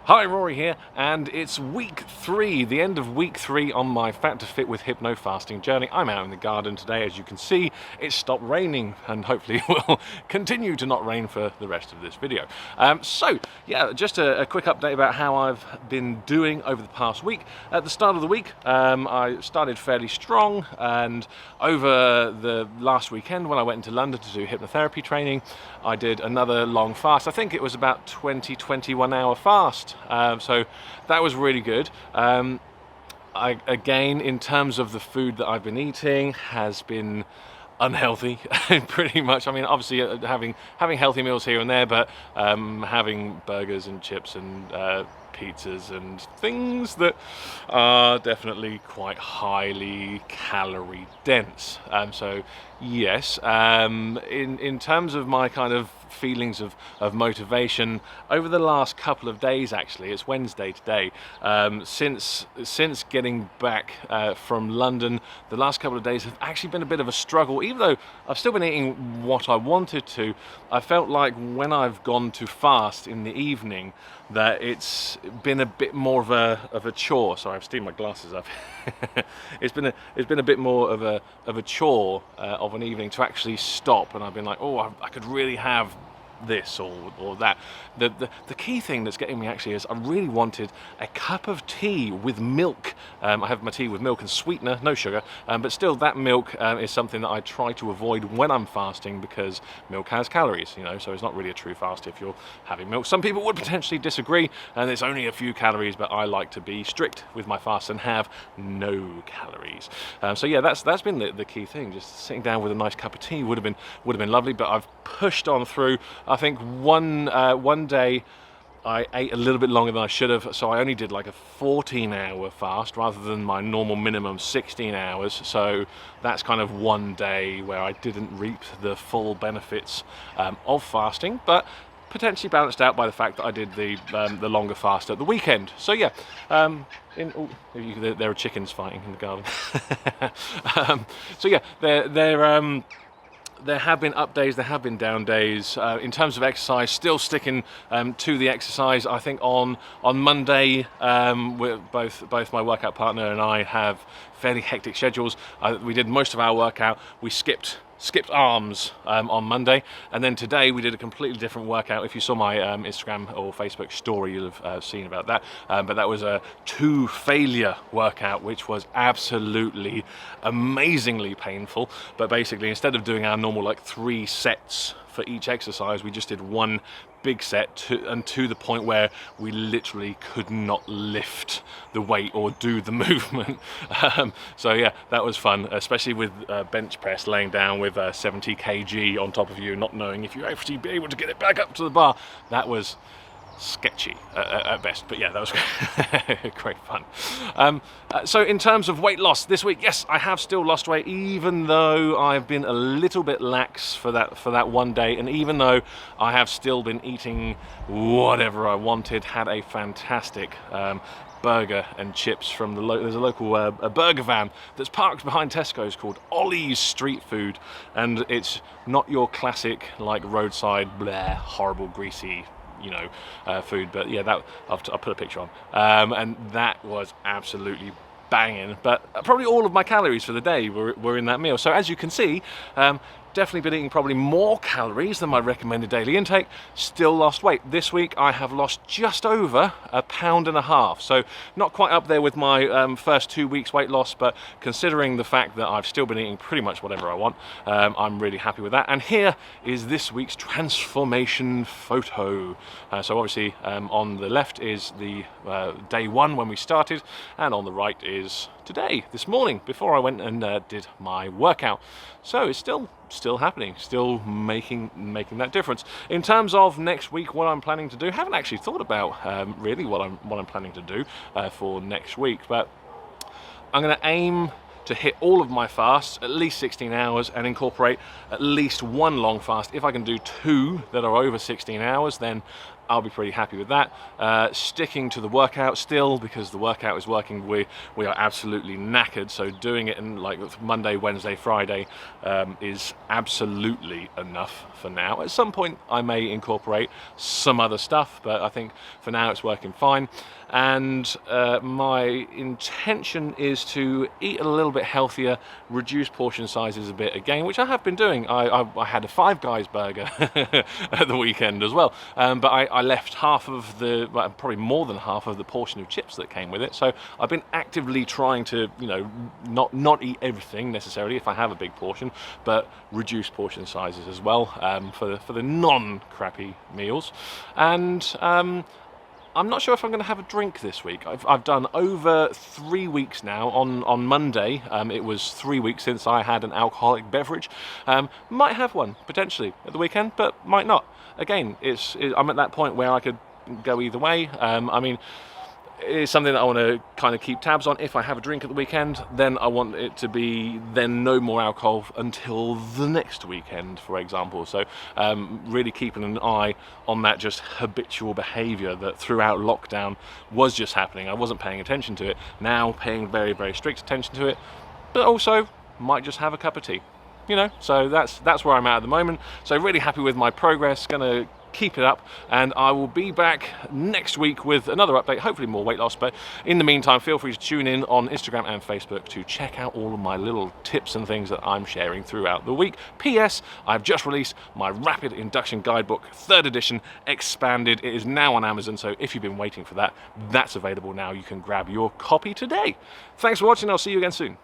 Hi, Rory here, and it's week 3, the end of week 3 on my Fat to Fit with Hypno-Fasting journey. I'm out in the garden today. As you can see, it's stopped raining, and hopefully it will continue to not rain for the rest of this video. Just a quick update about how I've been doing over the past week. At the start of the week, I started fairly strong, and over the last weekend when I went into London to do hypnotherapy training, I did another long fast. I think it was about 21 hour fast. So that was really good. Again, in terms of the food that I've been eating, has been unhealthy pretty much. I mean, obviously having healthy meals here and there, but having burgers and chips and pizzas and things that are definitely quite highly calorie dense. So yes, in terms of my kind of feelings of motivation over the last couple of days, actually it's Wednesday today, since getting back from London, the last couple of days have actually been a bit of a struggle. Even though I've still been eating what I wanted to, I felt like when I've gone to fast in the evening that it's been a bit more of a chore. Sorry, I've steamed my glasses up. It's been a bit more of a chore of an evening to actually stop, and I've been like, oh, I could really have this or that. The key thing that's getting me actually is I really wanted a cup of tea with milk. I have my tea with milk and sweetener, no sugar, but still that milk is something that I try to avoid when I'm fasting, because milk has calories, you know, so it's not really a true fast if you're having milk. Some people would potentially disagree, and it's only a few calories, but I like to be strict with my fast and have no calories. So yeah, that's been the key thing. Just sitting down with a nice cup of tea would have been lovely, but I've pushed on through. I think one day I ate a little bit longer than I should have, so I only did like a 14-hour fast rather than my normal minimum 16 hours. So that's kind of one day where I didn't reap the full benefits of fasting, but potentially balanced out by the fact that I did the longer fast at the weekend. So yeah, there are chickens fighting in the garden. So yeah, there have been up days, there have been down days. In terms of exercise, still sticking to the exercise. I think on Monday, both my workout partner and I have fairly hectic schedules. We did most of our workout. We skipped arms on Monday, and then today we did a completely different workout. If you saw my Instagram or Facebook story, you'll have seen about that, but that was a 2 failure workout, which was absolutely amazingly painful. But basically, instead of doing our normal like 3 sets for each exercise, we just did one big set to the point where we literally could not lift the weight or do the movement. So yeah, that was fun, especially with bench press, laying down with 70 kg on top of you, not knowing if you actually be able to get it back up to the bar. That was sketchy at best, but yeah, that was great fun. So in terms of weight loss this week, yes, I have still lost weight, even though I've been a little bit lax for that one day, and even though I have still been eating whatever I wanted. Had a fantastic burger and chips from there's a local a burger van that's parked behind Tesco's called Ollie's Street Food, and it's not your classic like roadside blah horrible greasy, you know, food, but yeah, that I'll put a picture on, and that was absolutely banging. But probably all of my calories for the day were in that meal. So as you can see, definitely been eating probably more calories than my recommended daily intake. Still lost weight. This week I have lost just over 1.5 pounds. So not quite up there with my first 2 weeks weight loss, but considering the fact that I've still been eating pretty much whatever I want, I'm really happy with that. And here is this week's transformation photo. So obviously on the left is the day 1 when we started, and on the right is today, this morning, before I went and did my workout. So it's still happening, still making that difference. In terms of next week, what I'm planning to do, haven't actually thought about really what I'm planning to do for next week, but I'm going to aim to hit all of my fasts, at least 16 hours, and incorporate at least 1 long fast. If I can do 2 that are over 16 hours, then I'll be pretty happy with that. Sticking to the workout still, because the workout is working. We are absolutely knackered, so doing it in like Monday, Wednesday, Friday is absolutely enough for now. At some point I may incorporate some other stuff, but I think for now it's working fine. And my intention is to eat a little bit healthier, reduce portion sizes a bit again, which I have been doing. I had a Five Guys burger at the weekend as well, but I left half of the, well, probably more than half of the portion of chips that came with it. So I've been actively trying to, you know, not eat everything necessarily if I have a big portion, but reduce portion sizes as well for the non-crappy meals. And I'm not sure if I'm going to have a drink this week. I've done over 3 weeks now. On Monday, it was 3 weeks since I had an alcoholic beverage. Might have one potentially at the weekend, but might not. Again, I'm at that point where I could go either way. I mean, it's something that I want to kind of keep tabs on. If I have a drink at the weekend, then I want it to be then no more alcohol until the next weekend, for example. So really keeping an eye on that just habitual behaviour that throughout lockdown was just happening. I wasn't paying attention to it. Now paying very, very strict attention to it, but also might just have a cup of tea. You know, so that's where I'm at the moment. So really happy with my progress. Gonna keep it up, and I will be back next week with another update, hopefully more weight loss. But in the meantime, feel free to tune in on Instagram and Facebook to check out all of my little tips and things that I'm sharing throughout the week. PS, I've just released my Rapid Induction Guidebook, 3rd edition, expanded. It is now on Amazon, so if you've been waiting for that, that's available now. You can grab your copy today. Thanks for watching. I'll see you again soon.